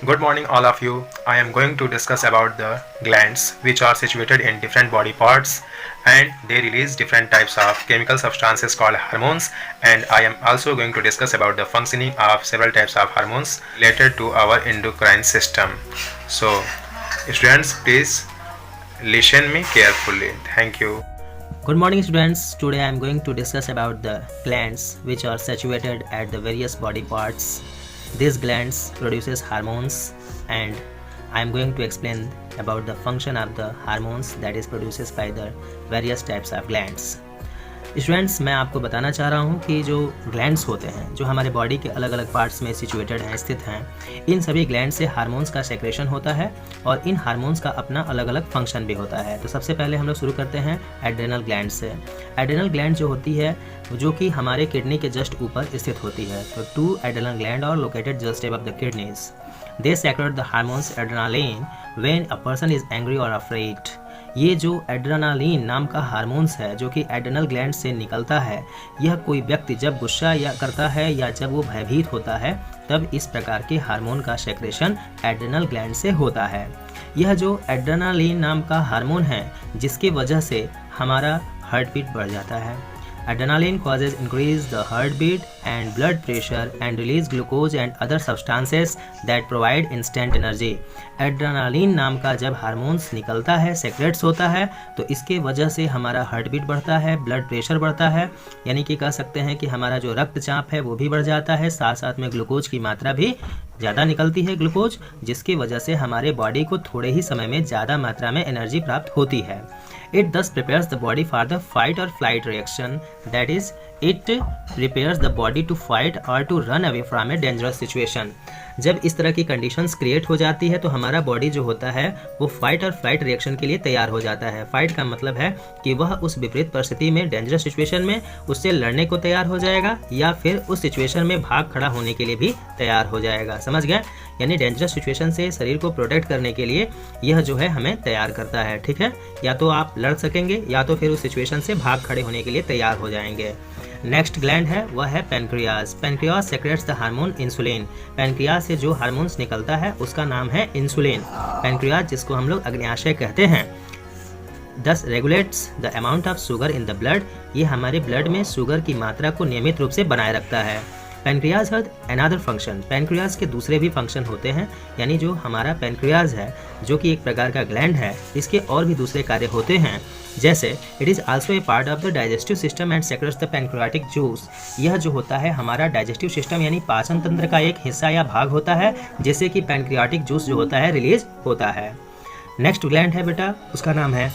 Good morning all of you. I am going to discuss about the glands which are situated in different body parts and they release different types of chemical substances called hormones, and I am also going to discuss about the functioning of several types of hormones related to our endocrine system. So students, please listen me carefully. Thank you. Good morning students. Today I am going to discuss about the glands which are situated at the various body parts. These glands produces hormones and I am going to explain about the function of the hormones that is produced by the various types of glands. Students, मैं आपको बताना चाह रहा हूँ कि जो glands होते हैं जो हमारे बॉडी के अलग अलग पार्ट्स में सिचुएटेड हैं, स्थित हैं, इन सभी ग्लैंड से हार्मोन्स का सेक्रेशन होता है और इन हार्मोन्स का अपना अलग अलग फंक्शन भी होता है। तो सबसे पहले हम लोग शुरू करते हैं एड्रेनल ग्लैंड से। एड्रेनल ग्लैंड जो होती है जो कि हमारे किडनी के जस्ट ऊपर स्थित होती है। तो 2 adrenal gland are located just above the kidneys. They secrete the hormones adrenaline when a person is angry और अफ्रेड। ये जो एड्रेनालिन नाम का हार्मोन्स है जो कि एड्रेनल ग्लैंड से निकलता है, यह कोई व्यक्ति जब गुस्सा या करता है या जब वो भयभीत होता है तब इस प्रकार के हार्मोन का सेक्रेशन एड्रेनल ग्लैंड से होता है। यह जो एड्रेनालिन नाम का हार्मोन है जिसकी वजह से हमारा हार्ट बीट बढ़ जाता है। Adrenaline causes increase the heartbeat and blood pressure and release glucose and other substances that provide instant energy. Adrenaline नाम का जब हार्मोन्स निकलता है, सेक्रेट्स होता है, तो इसके वजह से हमारा हार्ट बीट बढ़ता है, ब्लड प्रेशर बढ़ता है, यानी कि कह सकते हैं कि हमारा जो रक्तचाप है वो भी बढ़ जाता है, साथ साथ में ग्लूकोज की मात्रा भी ज़्यादा निकलती है ग्लूकोज, जिसकी वजह से हमारे बॉडी को थोड़े ही समय में ज़्यादा मात्रा में एनर्जी प्राप्त होती है। It thus prepares the body for the fight or flight reaction, that is, it prepares the body to fight or to run away from a dangerous situation. जब इस तरह की कंडीशंस क्रिएट हो जाती है तो हमारा बॉडी जो होता है वो फाइट और फ्लाइट रिएक्शन के लिए तैयार हो जाता है। फाइट का मतलब है कि वह उस विपरीत परिस्थिति में, डेंजरस सिचुएशन में उससे लड़ने को तैयार हो जाएगा या फिर उस सिचुएशन में भाग खड़ा होने के लिए भी तैयार हो जाएगा। समझ गए? यानी डेंजरस सिचुएशन से शरीर को प्रोटेक्ट करने के लिए यह जो है हमें तैयार करता है। ठीक है, या तो आप लड़ सकेंगे या तो फिर उस सिचुएशन से भाग खड़े होने के लिए तैयार हो जाएंगे। नेक्स्ट ग्लैंड है वह है pancreas. Pancreas secrets the hormone insulin. Pancreas से जो हार्मोन्स निकलता है उसका नाम है इंसुलिन। पैनक्रियाज जिसको हम लोग अग्न्याशय कहते हैं, दस regulates the amount of sugar in the blood. ये हमारे ब्लड में शुगर की मात्रा को नियमित रूप से बनाए रखता है। Pancreas has another function. Pancreas के दूसरे भी फंक्शन होते हैं, यानी जो हमारा पैनक्रियाज है जो कि एक प्रकार का ग्लैंड है, इसके और भी दूसरे कार्य होते हैं। जैसे it is also a part of the digestive system and secrets the pancreatic juice. यह जो होता है हमारा डाइजेस्टिव सिस्टम यानी पाचन तंत्र का एक हिस्सा या भाग होता है, जैसे कि पैनक्रियाटिक जूस जो होता है रिलीज होता है। नेक्स्ट ग्लैंड है बेटा, उसका नाम है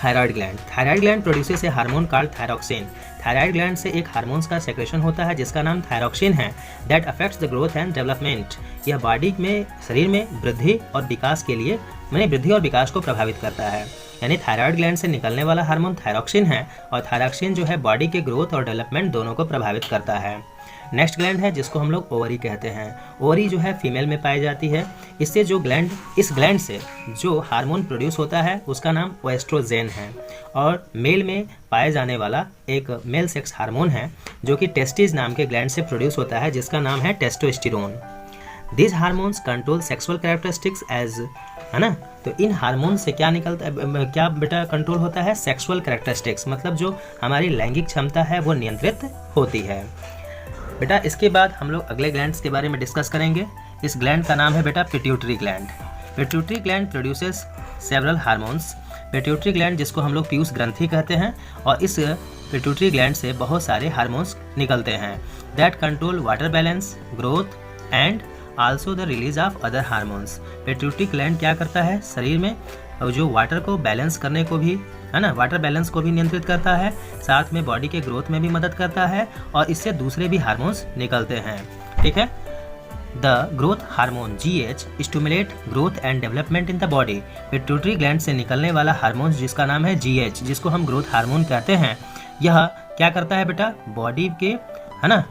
thyroid gland. Thyroid gland produces a hormone called thyroxine. Thyroid gland से एक हार्मोन्स का सेक्रेशन होता है जिसका नाम थायरोक्सिन है। That affects the growth and development. यह बॉडी में, शरीर में वृद्धि और विकास के लिए, माने वृद्धि और विकास को प्रभावित करता है। यानी थायराइड ग्लैंड से निकलने वाला हार्मोन थायरोक्सिन है और थायरोक्सिन जो है बॉडी के ग्रोथ और डेवलपमेंट दोनों को प्रभावित करता है। नेक्स्ट ग्लैंड है जिसको हम लोग ओवरी कहते हैं। ओवरी जो है फीमेल में पाई जाती है। इससे जो ग्लैंड, इस ग्लैंड से जो हार्मोन प्रोड्यूस होता है उसका नाम एस्ट्रोजेन है और मेल में पाए जाने वाला एक मेल सेक्स हार्मोन है जो कि टेस्टिस नाम के ग्लैंड से प्रोड्यूस होता है जिसका नाम है testosterone. This hormones control sexual characteristics as, है ना। तो इन हार्मोन से क्या निकलता है, क्या बेटा कंट्रोल होता है? सेक्सुअल कैरेक्टरिस्टिक्स, मतलब जो हमारी लैंगिक क्षमता है वो नियंत्रित होती है बेटा। इसके बाद हम लोग अगले ग्लैंड्स के बारे में डिस्कस करेंगे। इस ग्लैंड का नाम है बेटा pituitary gland. Pituitary gland produces several hormones. Pituitary gland जिसको हम लोग पीयूष ग्रंथि कहते हैं और इस पिट्यूटरी ग्लैंड से बहुत सारे हार्मोन्स निकलते हैं that control water balance, growth and also the release of other hormones. Pituitary gland क्या करता है? शरीर में जो वाटर को बैलेंस करने को भी, है ना, वाटर बैलेंस को भी नियंत्रित करता है, साथ में बॉडी के ग्रोथ में भी मदद करता है और इससे दूसरे भी हार्मोन्स निकलते हैं। ठीक है। The growth hormone GH stimulate growth and development in the body. Pituitary gland से निकलने वाला हार्मोन जिसका नाम है GH, जिसको हम ग्रोथ हार्मोन कहते हैं, यह क्या करता है बेटा? बॉडी के, है ना,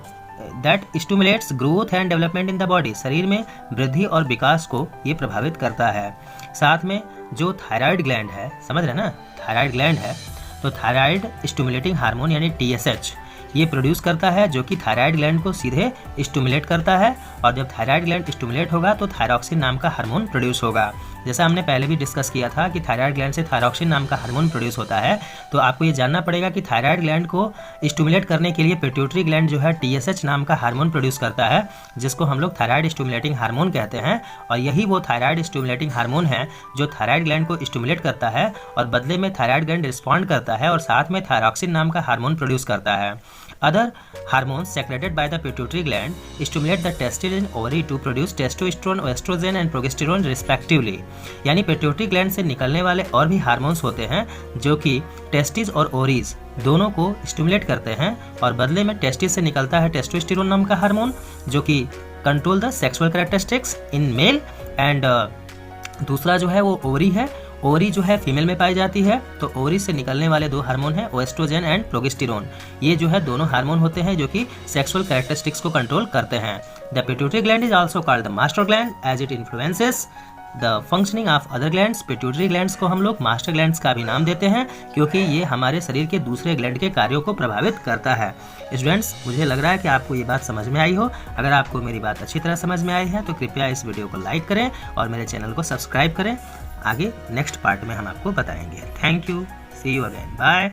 that stimulates growth and development in the body. शरीर में वृद्धि और विकास को ये प्रभावित करता है। साथ में जो थायराइड ग्लैंड है, समझ रहे ना, थायराइड ग्लैंड है, तो थायराइड स्टिमुलेटिंग हार्मोन यानी TSH, ये प्रोड्यूस करता है, जो कि थायराइड ग्लैंड को सीधे स्टिमुलेट करता है। और जब थायराइड ग्लैंड स्टिमुलेट होगा तो थायरॉक्सिन नाम का हार्मोन प्रोड्यूस होगा। जैसा हमने पहले भी डिस्कस किया था कि थायराइड ग्लैंड से थायरॉक्सिन नाम का हार्मोन प्रोड्यूस होता है। तो आपको ये जानना पड़ेगा कि थायराइड ग्लैंड को स्टिमुलेट करने के लिए पिट्यूटरी ग्लैंड जो है TSH नाम का हार्मोन प्रोड्यूस करता है, जिसको हम लोग थायराइड स्टिमुलेटिंग हार्मोन कहते हैं। और यही वो थायराइड स्टिमुलेटिंग हार्मोन है जो थायराइड ग्लैंड को स्टिमुलेट करता है और बदले में थायराइड ग्लैंड रिस्पॉन्ड करता है और साथ में थायरॉक्सिन नाम का हार्मोन प्रोड्यूस करता है। Other hormones secreted by the pituitary gland stimulate the testes and ovary to produce testosterone, estrogen and progesterone respectively। यानी पिट्यूटरी ग्लैंड से निकलने वाले और भी हार्मोन्स होते हैं जो कि टेस्टिस और ओवरीज दोनों को स्टिमुलेट करते हैं और बदले में टेस्टिस से निकलता है टेस्टोस्टेरोन नाम का हार्मोन जो कि control the sexual characteristics in male. And दूसरा जो है वो ओवरी है। ओवरी जो है फीमेल में पाई जाती है। तो ओवरी से निकलने वाले दो हार्मोन हैं एस्ट्रोजन एंड प्रोजेस्टेरोन। ये जो है दोनों हार्मोन होते हैं जो कि सेक्सुअल कैरेक्टरिस्टिक्स को कंट्रोल करते हैं। The pituitary gland is also called the master gland as it influences the functioning of other glands. Pituitary glands को हम लोग मास्टर ग्लैंड्स का भी नाम देते हैं क्योंकि ये हमारे शरीर के दूसरे ग्लैंड के कार्यों को प्रभावित करता है। स्टूडेंट्स, मुझे लग रहा है कि आपको ये बात समझ में आई हो। अगर आपको मेरी बात अच्छी तरह समझ में आई है तो कृपया इस वीडियो को लाइक करें और मेरे चैनल को सब्सक्राइब करें। आगे नेक्स्ट पार्ट में हम आपको बताएंगे। Thank you, see you again, bye.